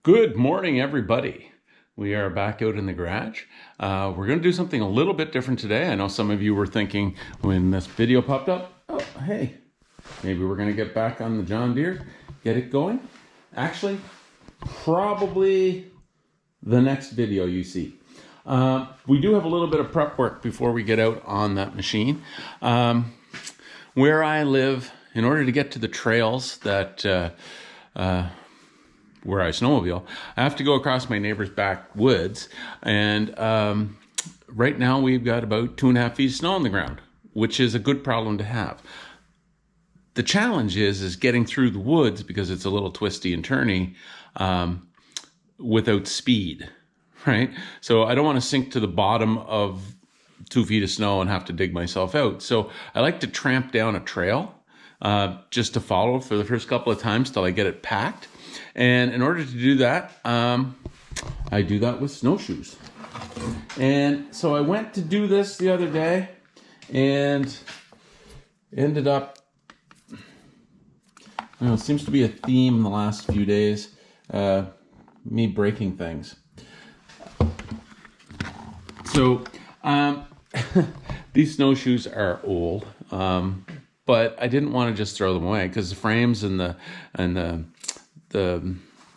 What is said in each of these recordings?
Good morning, everybody. We are back out in the garage. We're going to do something a little bit different today. I know some of you were thinking when this video popped up, oh, hey, maybe we're going to get back on the John Deere, get it going. Actually, probably the next video you see. We do have a little bit of prep work before we get out on that machine. Where I live, in order to get to the trails that where I snowmobile, I have to go across my neighbor's back woods, and right now we've got about 2.5 feet of snow on the ground, which is a good problem to have. The challenge is getting through the woods because it's a little twisty and turny without speed, right? So I don't want to sink to the bottom of 2 feet of snow and have to dig myself out. So I like to tramp down a trail just to follow for the first couple of times till I get it packed. And in order to do that, I do that with snowshoes. And so I went to do this the other day and ended up, it seems to be a theme in the last few days, me breaking things. So these snowshoes are old, but I didn't want to just throw them away because the frames and the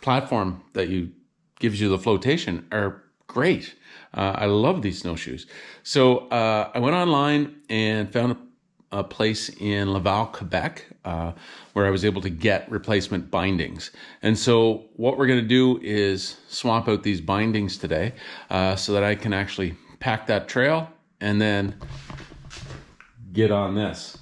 platform that gives you the flotation are great. I love these snowshoes. So I went online and found a place in Laval, Quebec, where I was able to get replacement bindings. And so what we're going to do is swap out these bindings today so that I can actually pack that trail and then get on this.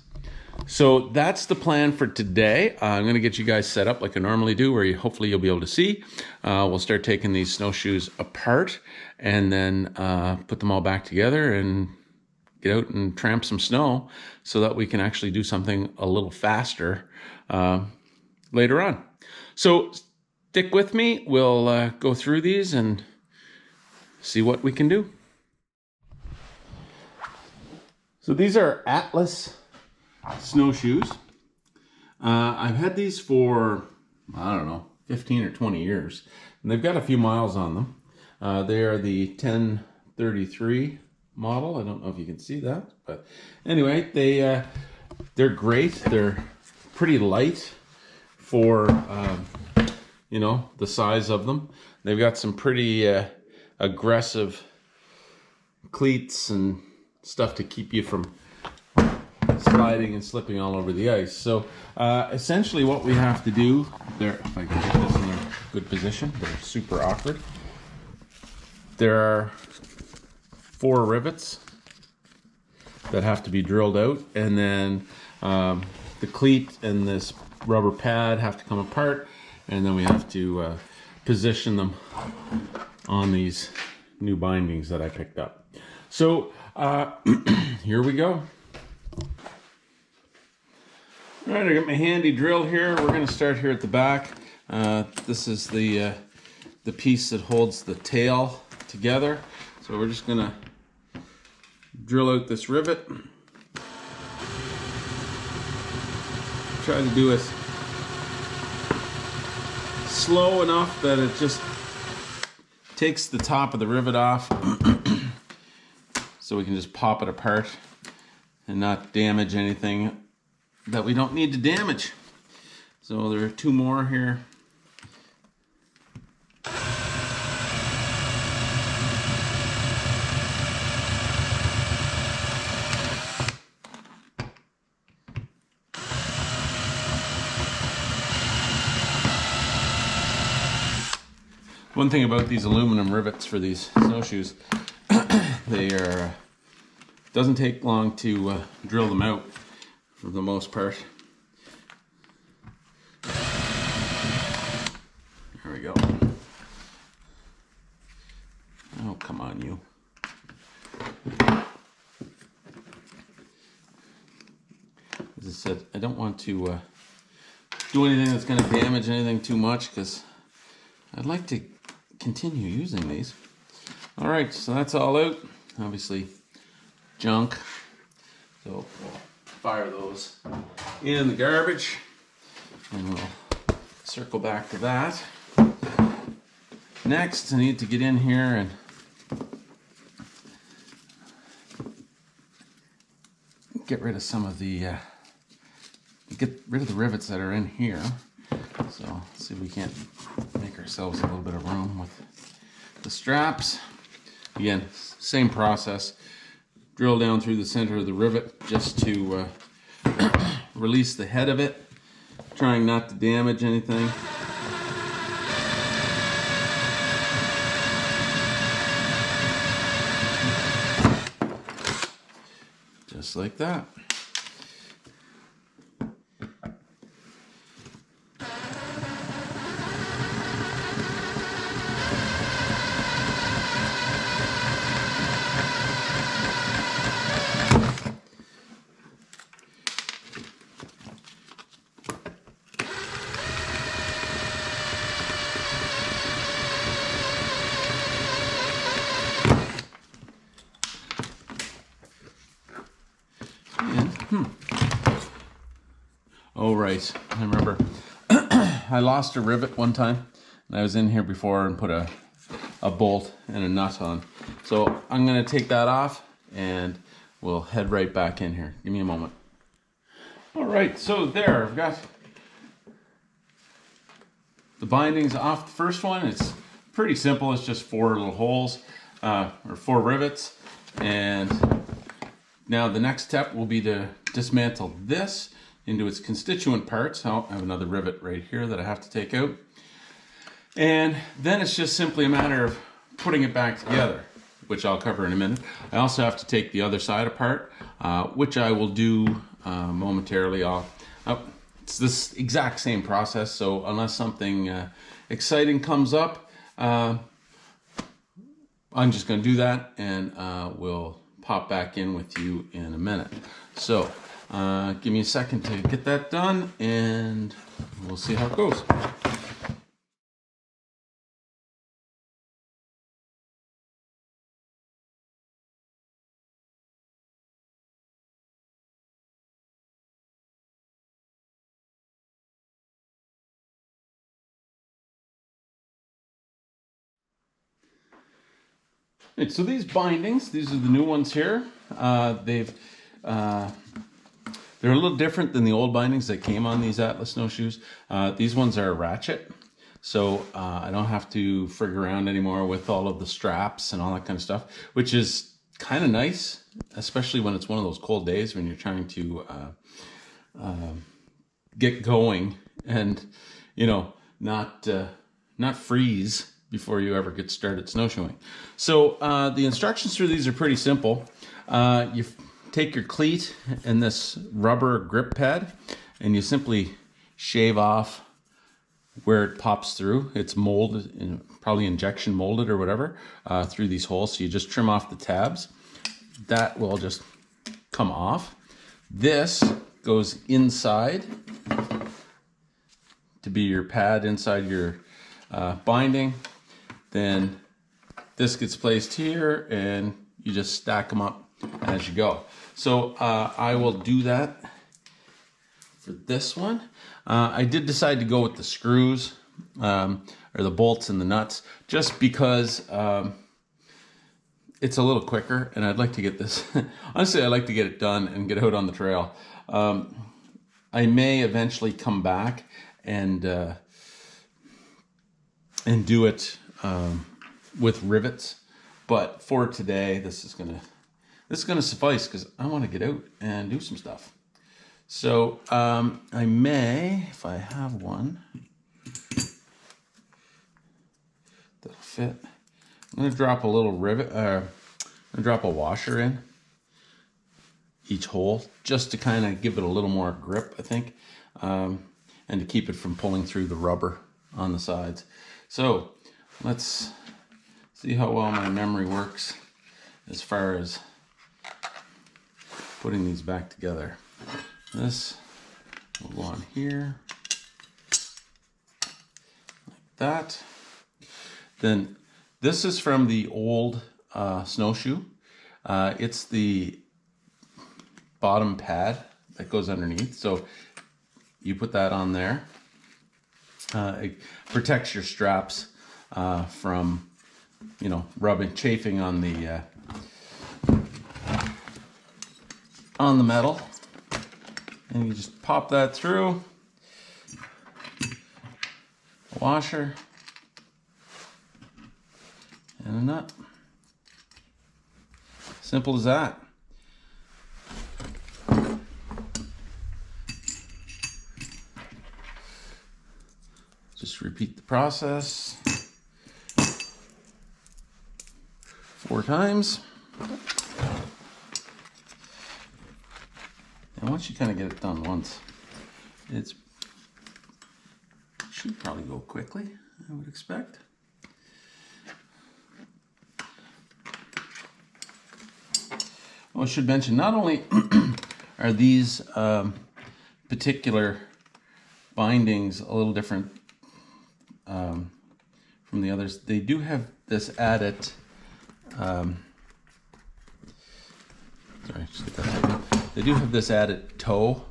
So that's the plan for today. I'm going to get you guys set up like I normally do, where hopefully you'll be able to see. We'll start taking these snowshoes apart and then put them all back together and get out and tramp some snow so that we can actually do something a little faster later on. So stick with me. We'll go through these and see what we can do. So these are Atlas snowshoes. I've had these for, I don't know, 15 or 20 years. And they've got a few miles on them. They are the 1033 model. I don't know if you can see that, but anyway, they're great. They're pretty light for the size of them. They've got some pretty aggressive cleats and stuff to keep you from sliding and slipping all over the ice. So essentially what we have to do there, if I can get this in a good position, they're super awkward. There are 4 rivets that have to be drilled out, and then the cleat and this rubber pad have to come apart, and then we have to position them on these new bindings that I picked up. So here we go. All right, I got my handy drill here. We're going to start here at the back. This is the piece that holds the tail together. So we're just going to drill out this rivet. Try to do it slow enough that it just takes the top of the rivet off so we can just pop it apart and not damage anything that we don't need to damage. So there are 2 more here. One thing about these aluminum rivets for these snowshoes, doesn't take long to drill them out for the most part. There we go. Oh, come on, you. As I said, I don't want to do anything that's going to damage anything too much because I'd like to continue using these. All right, so that's all out. Obviously, junk. So we'll fire those in the garbage, and we'll circle back to that. Next, I need to get in here and get rid of some of the rivets that are in here. So let's see if we can't make ourselves a little bit of room with the straps. Again, same process. Drill down through the center of the rivet just to release the head of it, trying not to damage anything. Just like that. Oh, right. I remember I lost a rivet one time, and I was in here before and put a bolt and a nut on. So I'm going to take that off, and we'll head right back in here. Give me a moment. All right, so there, I've got the bindings off the first one. It's pretty simple. It's just 4 little holes, or 4 rivets. And now the next step will be to dismantle this into its constituent parts. I have another rivet right here that I have to take out. And then it's just simply a matter of putting it back together, which I'll cover in a minute. I also have to take the other side apart, which I will do momentarily. It's this exact same process, so unless something exciting comes up, I'm just going to do that, and we'll pop back in with you in a minute. So give me a second to get that done, and we'll see how it goes. Right, so these bindings, these are the new ones here. They're a little different than the old bindings that came on these Atlas snowshoes. These ones are ratchet, so I don't have to frig around anymore with all of the straps and all that kind of stuff, which is kind of nice, especially when it's one of those cold days when you're trying to get going and, you know, not freeze before you ever get started snowshoeing. So the instructions for these are pretty simple. You take your cleat and this rubber grip pad, and you simply shave off where it pops through. It's molded, probably injection molded or whatever, through these holes. So you just trim off the tabs. That will just come off. This goes inside to be your pad inside your binding. Then this gets placed here, and you just stack them up as you go. So I will do that for this one. I did decide to go with the screws, or the bolts and the nuts, just because it's a little quicker, and I'd like to get this, honestly, I'd like to get it done and get out on the trail. I may eventually come back and do it with rivets, but for today, this is gonna suffice because I want to get out and do some stuff. So I may, if I have one that'll fit, I'm gonna drop a little rivet. I'm gonna drop a washer in each hole just to kind of give it a little more grip, I think, and to keep it from pulling through the rubber on the sides. So let's see how well my memory works as far as putting these back together. This will go on here, like that. Then this is from the old snowshoe. It's the bottom pad that goes underneath. So you put that on there. It protects your straps from, you know, rubbing, chafing on the metal. And you just pop that through. A washer. And a nut. Simple as that. Just repeat the process 4 times. And once you kind of get it done once, it should probably go quickly, I would expect. Well, I should mention, not only are these particular bindings a little different from the others, they do have this added, they do have this added toe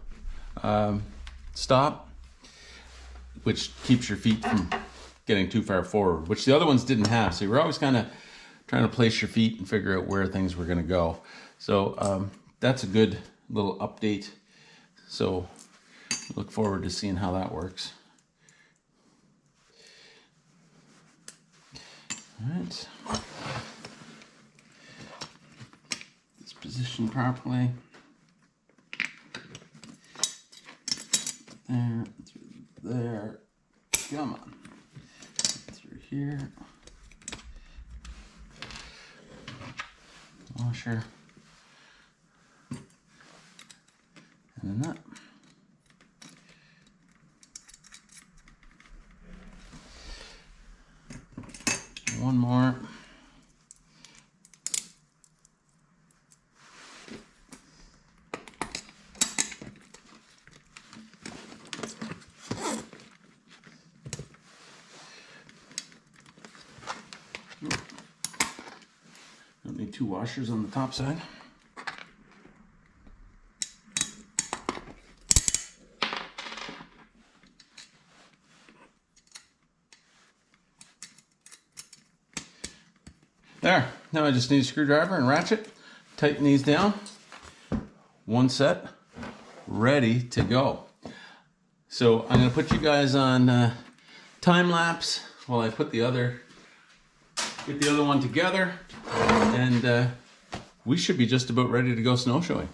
stop, which keeps your feet from getting too far forward, which the other ones didn't have. So you were always kind of trying to place your feet and figure out where things were going to go. So that's a good little update. So look forward to seeing how that works. All right. It's positioned properly. There, through there. Come on. Through here. Washer. And a nut. One more. Don't need 2 washers on the top side. There, now I just need a screwdriver and ratchet, tighten these down, 1 set, ready to go. So I'm gonna put you guys on time lapse while I put get the other one together, and we should be just about ready to go snowshoeing.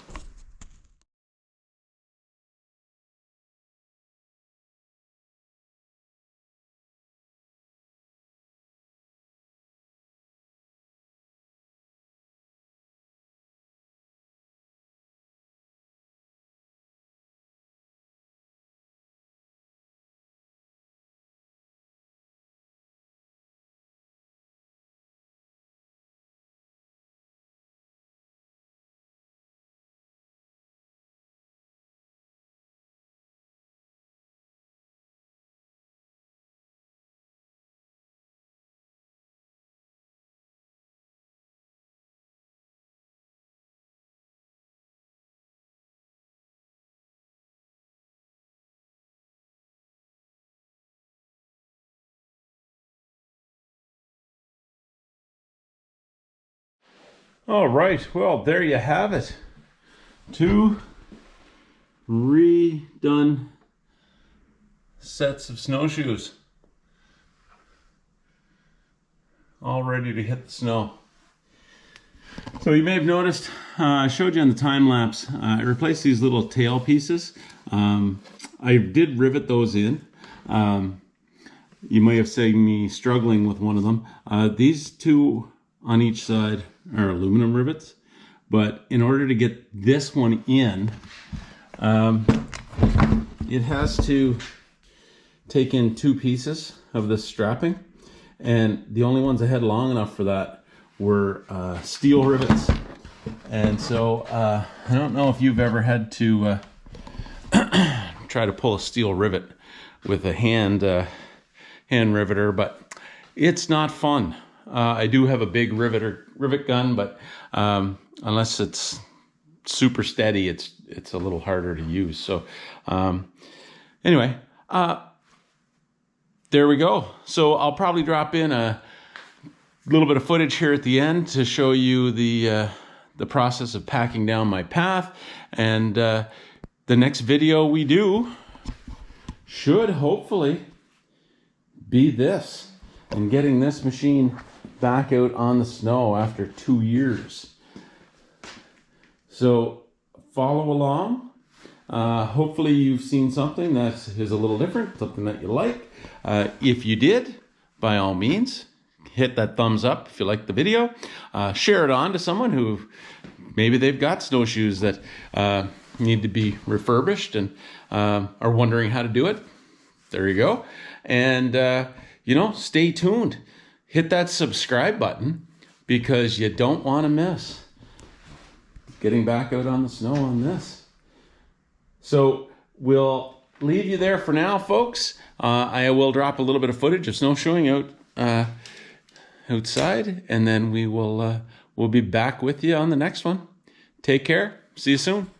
All right, well, there you have it. 2 redone sets of snowshoes, all ready to hit the snow. So you may have noticed, I showed you on the time lapse, I replaced these little tail pieces. I did rivet those in. You may have seen me struggling with one of them. These 2 on each side are aluminum rivets, but in order to get this one in, it has to take in 2 pieces of this strapping, and the only ones I had long enough for that were steel rivets. And so I don't know if you've ever had to try to pull a steel rivet with a hand riveter, but it's not fun. I do have a big rivet gun, but unless it's super steady, it's a little harder to use. So anyway, there we go. So I'll probably drop in a little bit of footage here at the end to show you the process of packing down my path. And the next video we do should hopefully be this, and getting this machine back out on the snow after 2 years. So follow along. Hopefully you've seen something that is a little different, something that you like. If you did, by all means, hit that thumbs up if you like the video. Share it on to someone who maybe they've got snowshoes that need to be refurbished and are wondering how to do it. There you go. And, stay tuned. Hit that subscribe button because you don't want to miss getting back out on the snow on this. So we'll leave you there for now, folks. I will drop a little bit of footage of snowshoeing out outside, and then we'll be back with you on the next one. Take care. See you soon.